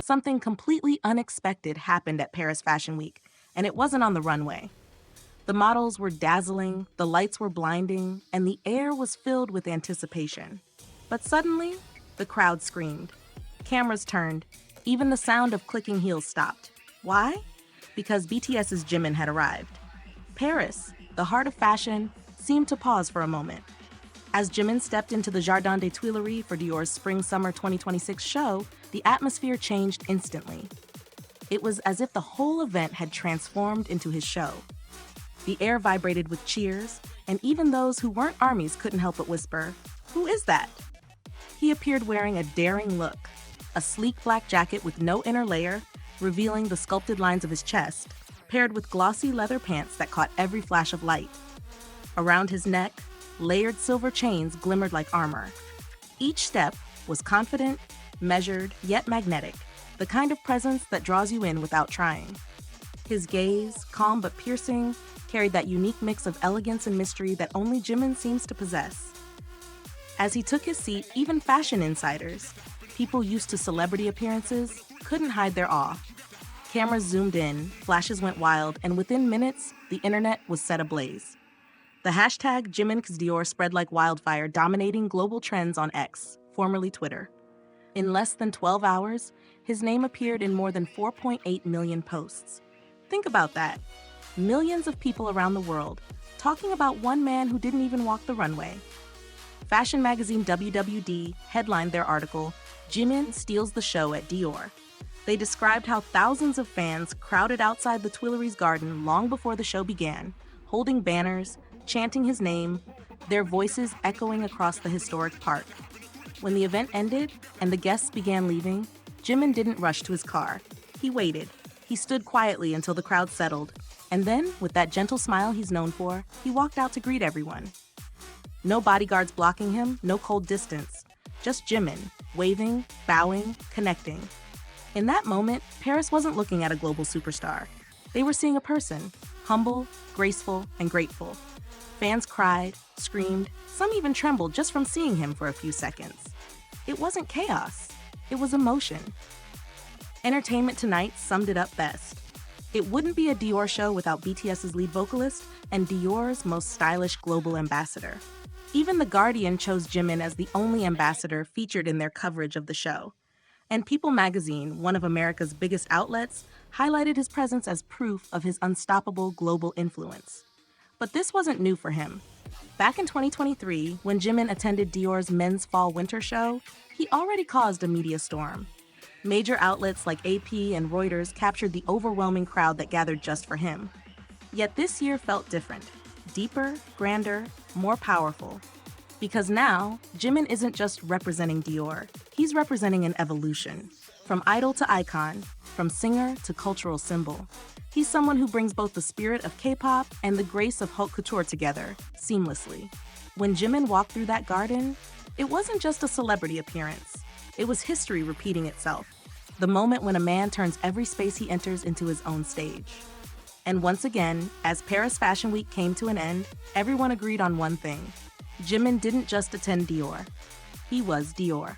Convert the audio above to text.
something completely unexpected happened at Paris Fashion Week, and it wasn't on the runway. The models were dazzling, the lights were blinding, and the air was filled with anticipation. But suddenly, the crowd screamed. Cameras turned. Even the sound of clicking heels stopped. Why? Because BTS's Jimin had arrived. Paris, the heart of fashion, seemed to pause for a moment. As Jimin stepped into the Jardin des Tuileries for Dior's Spring-Summer 2026 show, the atmosphere changed instantly. It was as if the whole event had transformed into his show. The air vibrated with cheers, and even those who weren't armies couldn't help but whisper, "Who is that?" He appeared wearing a daring look, a sleek black jacket with no inner layer, revealing the sculpted lines of his chest, paired with glossy leather pants that caught every flash of light. Around his neck, layered silver chains glimmered like armor. Each step was confident, measured, yet magnetic, the kind of presence that draws you in without trying. His gaze, calm but piercing, carried that unique mix of elegance and mystery that only Jimin seems to possess. As he took his seat, even fashion insiders, people used to celebrity appearances, couldn't hide their awe. Cameras zoomed in, flashes went wild, and within minutes, the internet was set ablaze. The hashtag JiminXDior spread like wildfire, dominating global trends on X, formerly Twitter. In less than 12 hours, his name appeared in more than 4.8 million posts. Think about that. Millions of people around the world talking about one man who didn't even walk the runway. Fashion magazine WWD headlined their article, "Jimin Steals the Show at Dior." They described how thousands of fans crowded outside the Tuileries garden long before the show began, holding banners, chanting his name, their voices echoing across the historic park. When the event ended and the guests began leaving, Jimin didn't rush to his car. He waited. He stood quietly until the crowd settled, and then, with that gentle smile he's known for, he walked out to greet everyone. No bodyguards blocking him, no cold distance. Just Jimin, waving, bowing, connecting. In that moment, Paris wasn't looking at a global superstar. They were seeing a person, humble, graceful, and grateful. Fans cried, screamed, some even trembled just from seeing him for a few seconds. It wasn't chaos, it was emotion. Entertainment Tonight summed it up best. It wouldn't be a Dior show without BTS's lead vocalist and Dior's most stylish global ambassador. Even The Guardian chose Jimin as the only ambassador featured in their coverage of the show. And People magazine, one of America's biggest outlets, highlighted his presence as proof of his unstoppable global influence. But this wasn't new for him. Back in 2023, when Jimin attended Dior's men's fall-winter show, he already caused a media storm. Major outlets like AP and Reuters captured the overwhelming crowd that gathered just for him. Yet this year felt different. Deeper, grander, more powerful. Because now, Jimin isn't just representing Dior, he's representing an evolution. From idol to icon, from singer to cultural symbol. He's someone who brings both the spirit of K-pop and the grace of haute couture together, seamlessly. When Jimin walked through that garden, it wasn't just a celebrity appearance. It was history repeating itself. The moment when a man turns every space he enters into his own stage. And once again, as Paris Fashion Week came to an end, everyone agreed on one thing. Jimin didn't just attend Dior. He was Dior.